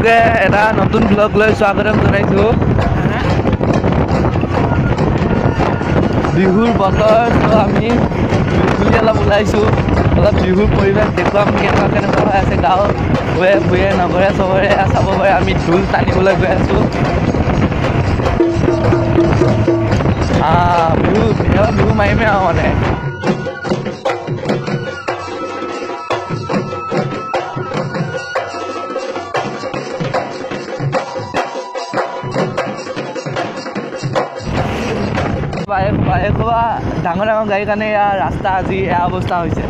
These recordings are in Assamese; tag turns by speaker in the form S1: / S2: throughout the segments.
S1: সকলোকে এটা নতুন ব্লগ লৈ স্বাগতম জনাইছোঁ। বিহুৰ বতৰ আমি বিহুলি অলপ ওলাইছোঁ, অলপ বিহুৰ পৰিৱেশ দেখুৱাম কেনেকুৱা হৈ আছে গাঁও ভূঞে নগৰে চবৰে চাব পাৰে। আমি ঢোল টানিবলৈ গৈ আছোঁ। বিহু মাৰিমে আৰু মানে ডাঙৰ গাড়ীৰ কাৰণে ইয়াৰ ৰাস্তা আজি এয়া অৱস্থা হৈছে।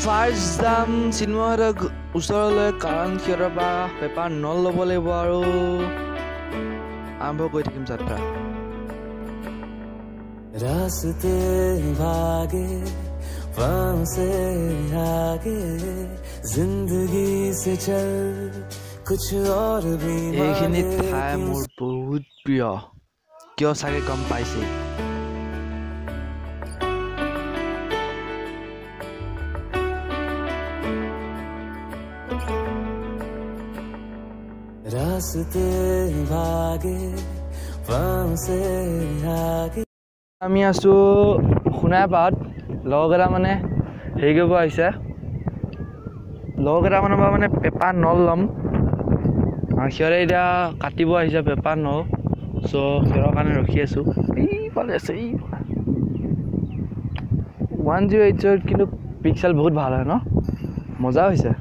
S1: ফাৰ্ষ্ট যাম চিন্ময়হঁতৰ ওচৰলৈ, কাৰণ সিহঁতৰ পৰা পেপাৰ নল ল'ব লাগিব আৰু আৰম্ভ কৰি থাকিম যাত্ৰা।
S2: रास्ते भागे वहाँ से आगे जिंदगी से चल कुछ और भी
S1: এইখিনি ঠাই মোৰ বহুত প্ৰিয়, কিয় চাগে গম পাইছে।
S2: रास्ते भागे वहाँ से आगे।
S1: আমি আছোঁ সোণাইপাৰত। লগৰকেইটা মানে হেৰি কৰিব আহিছে, লগৰকেইটামানৰ পৰা মানে পেপাৰ নল ল'ম। সিহঁতে এতিয়া কাটিব আহিছে পেপাৰ নল, চ' সিহঁতৰ কাৰণে ৰখি আছোঁ। এইফালে আছে 108 কিন্তু পিক্সেল বহুত ভাল হয় ন, মজা হৈছে।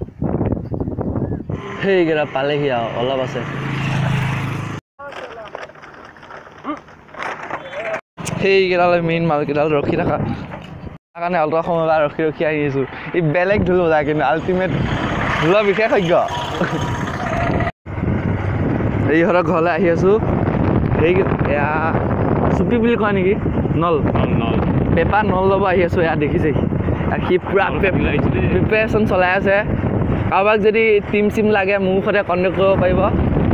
S1: সেইকেইটা পালেহি আৰু অলপ আছে। সেইকেইটালৈ মেইন মালকেইডাল ৰখি থকা কাৰণে অলপ সময় বা ৰখি আহি আছোঁ। ই বেলেগ ঢোল বজায় কিন্তু আল্টিমেট ঢোলৰ বিশেষজ্ঞ। ইহঁতৰ ঘৰলৈ আহি আছোঁ। সেই এয়া চুপি বুলি কয় নেকি, নল পেপাৰ নল ল'ব আহি আছোঁ। এয়া দেখিছে সি পূৰা প্ৰিপেৰেশ্যন চলাই আছে। কাৰোবাক যদি টিম চিম লাগে মোৰ সৈতে কণ্টেক্ট কৰিব পাৰিব।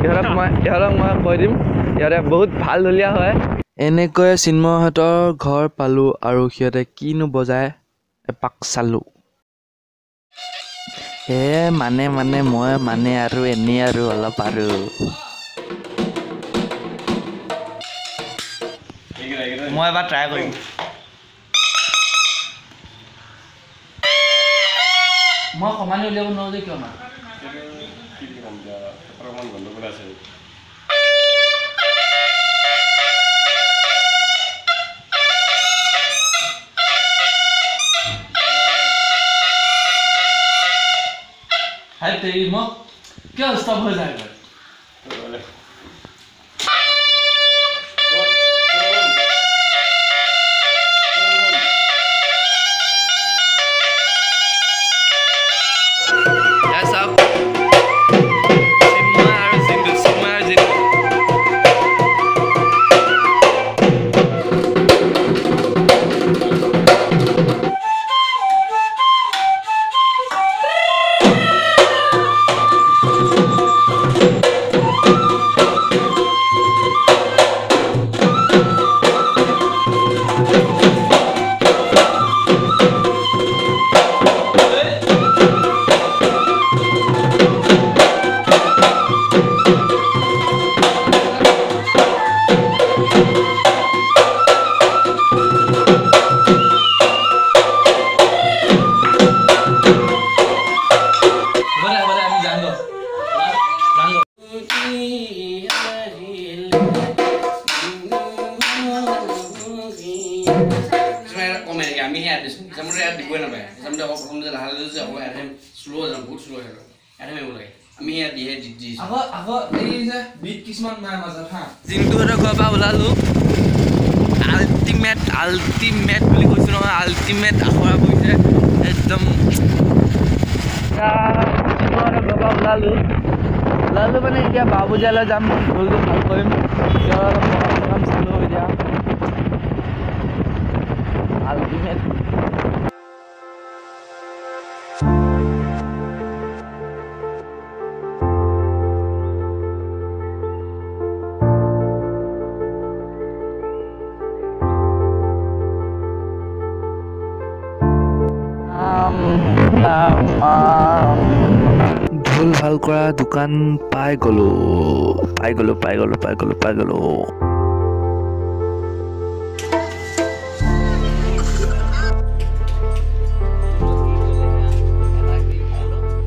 S1: ইহঁতক মই কৈ দিম, সিহঁতে বহুত ভাল ঢুলীয়া হয়। এনেকৈ চিন্ময়হঁতৰ ঘৰ পালোঁ আৰু সিহঁতে কিনো বজায় এপাক চালোঁ। মানে মই আৰু এনেই আৰু অলপ আৰু মই এবাৰ ট্ৰাই কৰিম। মই সমানে উলিয়াব নোৱাৰোঁ যে কিয় মানে মোক কিয় ষ্টপ হৈ যায়। জিন্টুহঁতৰ ঘৰৰ পৰা ওলালোঁ। আল্টিমেট বুলি কৈছোঁ নহয়, আল্টিমেট আখৰা পৰিছে একদম। জিন্টুহঁতৰ ঘৰৰ পৰা ওলালোঁ মানে এতিয়া বাবুজিয়ালৈ যাম, ঢোলটো ভাল কৰিম। প্ৰগ্ৰাম চালোঁ এতিয়া আল্টিমেট। ঢোল ভাল ভাল কৰা দোকান পাই গলো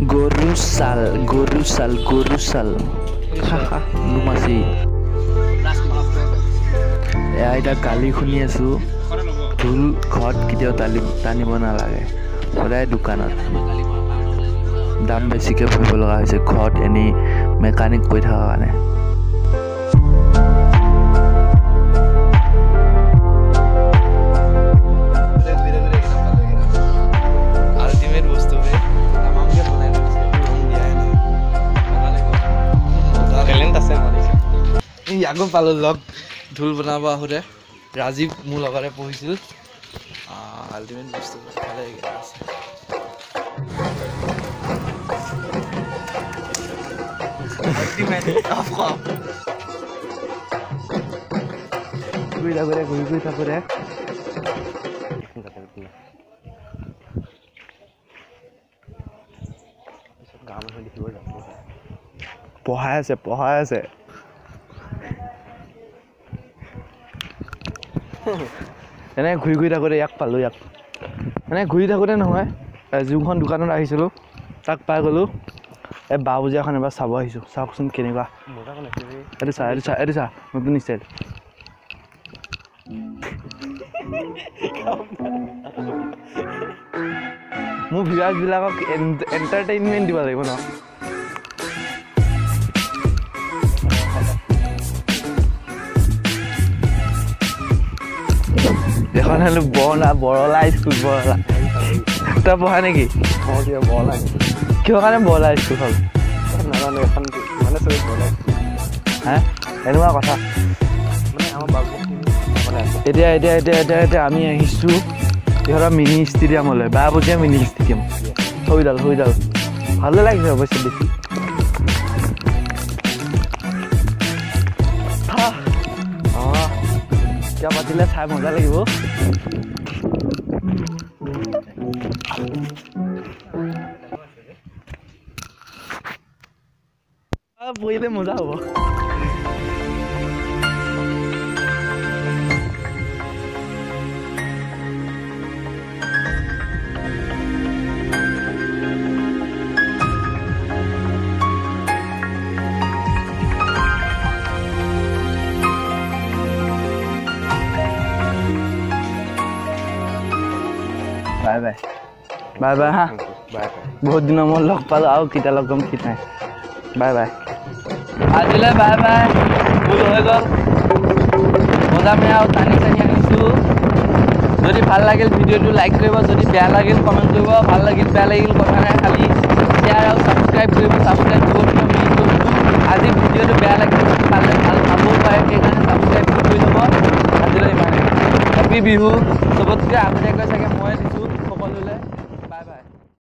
S1: গৰু চাল নুমাছি এয়া এতিয়া গালি শুনি আছো ঢোল ঘৰত কেতিয়াও টানিব নালাগে সদায় দোকানত দাম বেছিকৈ ভৰিব লগা হৈছে ঘৰত এনেই মেকানিক কৰি থকাৰ কাৰণে আল্টিমেট বস্তু ইয়াকো পালোঁ লগ ঢোল বনাব আহোঁতে ৰাজীৱ মোৰ লগতে পঢ়িছিল আল্টিমেট বস্তু ভালে আছে ঘূৰি থাকোঁতে পঢ়াই আছে এনে ঘূৰি থাকোঁতে ইয়াক পালোঁ মানে ঘূৰি থাকোঁতে নহয় যোনখন দোকানত আহিছিলোঁ তাক পাই গ'লোঁ এই বাবুজি এখন এবাৰ চাব আহিছোঁ চাওকচোন কেনেকুৱা এইটো চা নতুন ষ্টাইল মোৰ ভিউৱাৰ্ছবিলাকক এণ্টাৰটেইনমেণ্ট দিব লাগিব ন এখন হ'লো বৰলা স্কুল বৰলা তই পঢ়া নেকি কিহৰ কাৰণে বৰলা স্কুল হ'ল নাজানো এখন মানে চবেই বৰলা হা এনেকুৱা কথা এতিয়া আমি আহিছোঁ ইহঁতৰ মিনি ষ্টেডিয়ামলৈ বাবুজীয়া মিনি ষ্টেডিয়াম হৈডাল ভালে লাগিছে অৱশ্যে দেখি কিয় পাতিলে চাই মজা লাগিব বহিলে মজা হ'ব বাই হা বহুত দিনৰ মূৰত লগ পালোঁ আৰু কেতিয়া লগ পাম ঠিক নাই বাই আজিলৈ বাই ভুল হৈ গ'ল মজা মেয়া আৰু টানি আনিছোঁ যদি ভাল লাগিল ভিডিঅ'টো লাইক কৰিব যদি বেয়া লাগিল কমেণ্ট কৰিব ভাল লাগিল বেয়া লাগিল কথা নাই খালি শ্বেয়াৰ আৰু ছাবস্ক্ৰাইব কৰিব আজি ভিডিঅ'টো বেয়া লাগিল পালে ভাল পাবও পাৰে সেইকাৰণে ছাবস্ক্ৰাইব কৰি ল'ব আজিলৈ ইমানে হেপী বিহু চবতকৈ আগতীয়াকৈ চাগে মই